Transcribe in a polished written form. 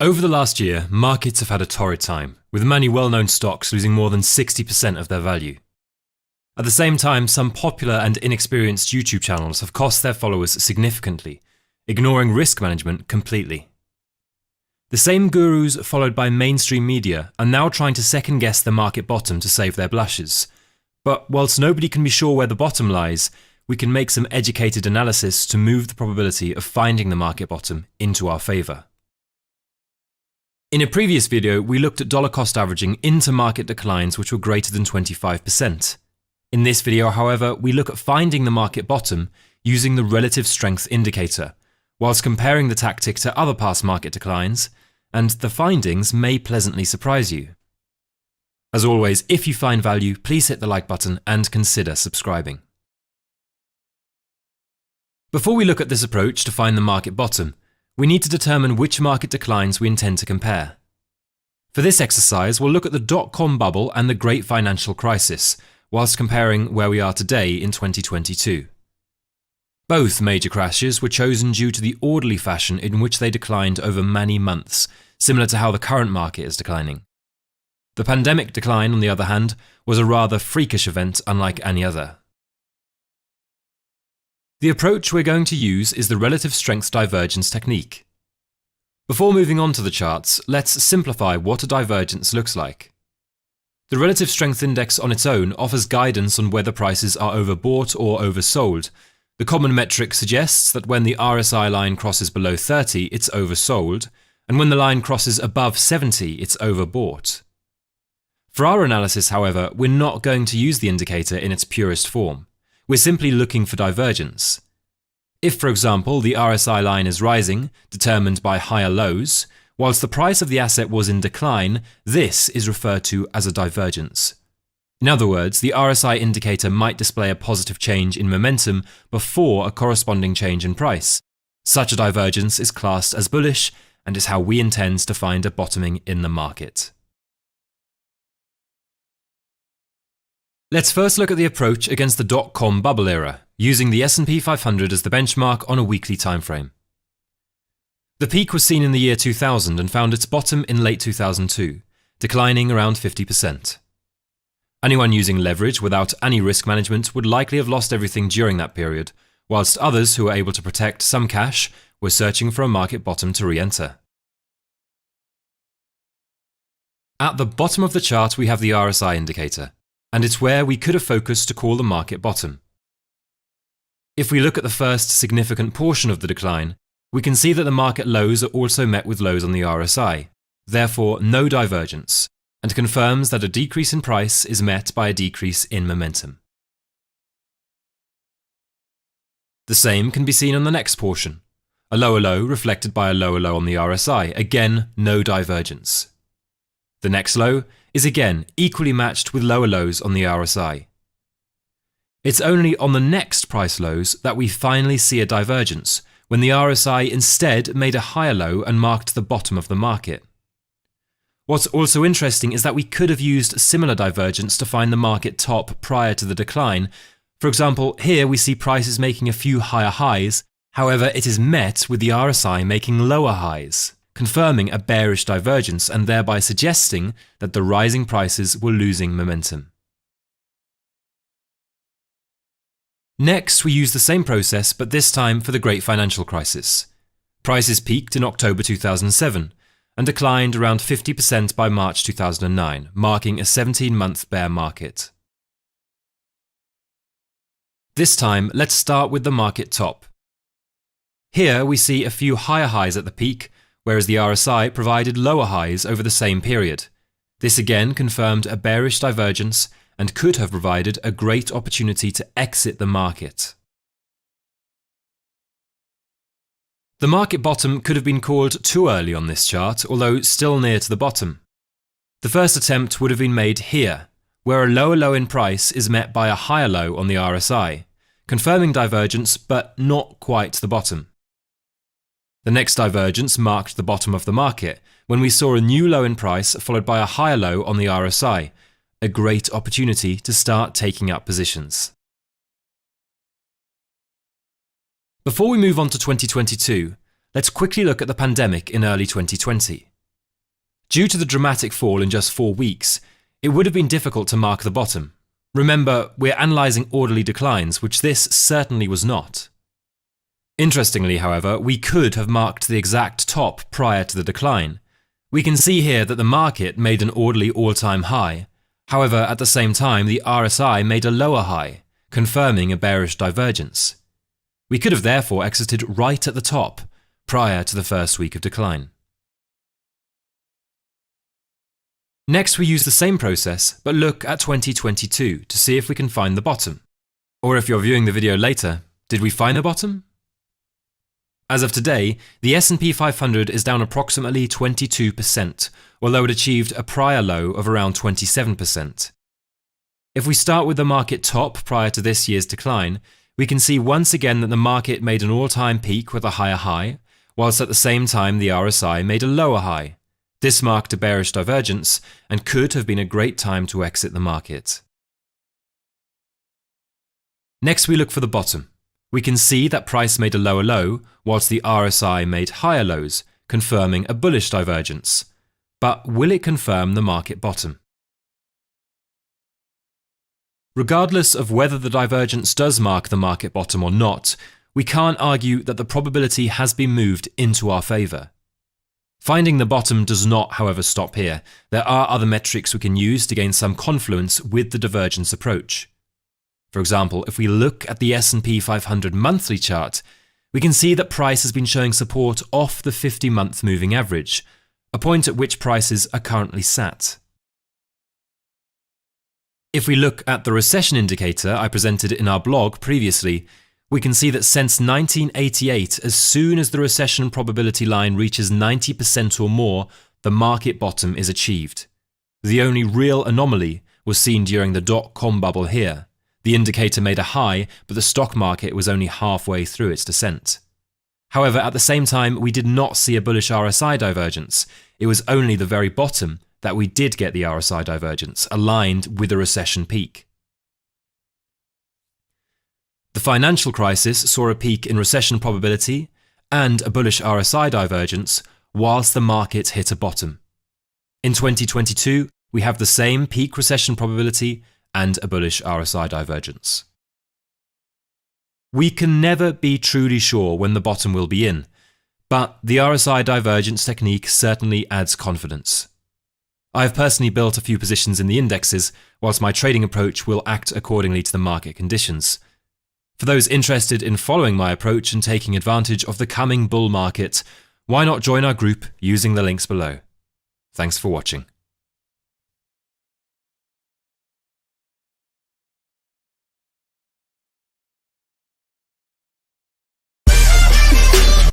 Over the last year, markets have had a torrid time, with many well-known stocks losing more than 60% of their value. At the same time, some popular and inexperienced YouTube channels have cost their followers significantly, ignoring risk management completely. The same gurus followed by mainstream media are now trying to second-guess the market bottom to save their blushes. But whilst nobody can be sure where the bottom lies, we can make some educated analysis to move the probability of finding the market bottom into our favour. In a previous video, we looked at dollar cost averaging into market declines which were greater than 25%. In this video, however, we look at finding the market bottom using the relative strength indicator, whilst comparing the tactic to other past market declines, and the findings may pleasantly surprise you. As always, if you find value, please hit the like button and consider subscribing. Before we look at this approach to find the market bottom, we need to determine which market declines we intend to compare. For this exercise, we'll look at the dot-com bubble and the Great Financial Crisis, whilst comparing where we are today in 2022. Both major crashes were chosen due to the orderly fashion in which they declined over many months, similar to how the current market is declining. The pandemic decline, on the other hand, was a rather freakish event unlike any other. The approach we're going to use is the relative strength divergence technique. Before moving on to the charts, let's simplify what a divergence looks like. The relative strength index on its own offers guidance on whether prices are overbought or oversold. The common metric suggests that when the RSI line crosses below 30, it's oversold, and when the line crosses above 70, it's overbought. For our analysis, however, we're not going to use the indicator in its purest form. We're simply looking for divergence. If, for example, the RSI line is rising, determined by higher lows, whilst the price of the asset was in decline, this is referred to as a divergence. In other words, the RSI indicator might display a positive change in momentum before a corresponding change in price. Such a divergence is classed as bullish and is how we intend to find a bottoming in the market. Let's first look at the approach against the dot-com bubble era, using the S&P 500 as the benchmark on a weekly timeframe. The peak was seen in the year 2000 and found its bottom in late 2002, declining around 50%. Anyone using leverage without any risk management would likely have lost everything during that period, whilst others who were able to protect some cash were searching for a market bottom to re-enter. At the bottom of the chart we have the RSI indicator, and it's where we could have focused to call the market bottom. If we look at the first significant portion of the decline, we can see that the market lows are also met with lows on the RSI, therefore no divergence, and confirms that a decrease in price is met by a decrease in momentum. The same can be seen on the next portion. A lower low reflected by a lower low on the RSI, again no divergence. The next low is again equally matched with lower lows on the RSI. It's only on the next price lows that we finally see a divergence, when the RSI instead made a higher low and marked the bottom of the market. What's also interesting is that we could have used similar divergence to find the market top prior to the decline. For example, here we see prices making a few higher highs, however it is met with the RSI making lower highs, confirming a bearish divergence and thereby suggesting that the rising prices were losing momentum. Next, we use the same process, but this time for the Great Financial Crisis. Prices peaked in October 2007 and declined around 50% by March 2009, marking a 17-month bear market. This time, let's start with the market top. Here we see a few higher highs at the peak, whereas the RSI provided lower highs over the same period. This again confirmed a bearish divergence and could have provided a great opportunity to exit the market. The market bottom could have been called too early on this chart, although still near to the bottom. The first attempt would have been made here, where a lower low in price is met by a higher low on the RSI, confirming divergence but not quite the bottom. The next divergence marked the bottom of the market, when we saw a new low in price followed by a higher low on the RSI, a great opportunity to start taking up positions. Before we move on to 2022, let's quickly look at the pandemic in early 2020. Due to the dramatic fall in just 4 weeks, it would have been difficult to mark the bottom. Remember, we're analysing orderly declines, which this certainly was not. Interestingly, however, we could have marked the exact top prior to the decline. We can see here that the market made an orderly all-time high. However, at the same time, the RSI made a lower high, confirming a bearish divergence. We could have therefore exited right at the top, prior to the first week of decline. Next, we use the same process, but look at 2022 to see if we can find the bottom. Or if you're viewing the video later, did we find the bottom? As of today, the S&P 500 is down approximately 22%, although it achieved a prior low of around 27%. If we start with the market top prior to this year's decline, we can see once again that the market made an all-time peak with a higher high, whilst at the same time the RSI made a lower high. This marked a bearish divergence and could have been a great time to exit the market. Next, we look for the bottom. We can see that price made a lower low, whilst the RSI made higher lows, confirming a bullish divergence. But will it confirm the market bottom? Regardless of whether the divergence does mark the market bottom or not, we can't argue that the probability has been moved into our favour. Finding the bottom does not, however, stop here. There are other metrics we can use to gain some confluence with the divergence approach. For example, if we look at the S&P 500 monthly chart, we can see that price has been showing support off the 50-month moving average, a point at which prices are currently sat. If we look at the recession indicator I presented in our blog previously, we can see that since 1988, as soon as the recession probability line reaches 90% or more, the market bottom is achieved. The only real anomaly was seen during the dot-com bubble here. The indicator made a high, but the stock market was only halfway through its descent. However, at the same time, we did not see a bullish RSI divergence. It was only the very bottom that we did get the RSI divergence, aligned with the recession peak. The financial crisis saw a peak in recession probability and a bullish RSI divergence, whilst the market hit a bottom. In 2022, we have the same peak recession probability and a bullish RSI divergence. We can never be truly sure when the bottom will be in, but the RSI divergence technique certainly adds confidence. I have personally built a few positions in the indexes, whilst my trading approach will act accordingly to the market conditions. For those interested in following my approach and taking advantage of the coming bull market, why not join our group using the links below? Thanks for watching.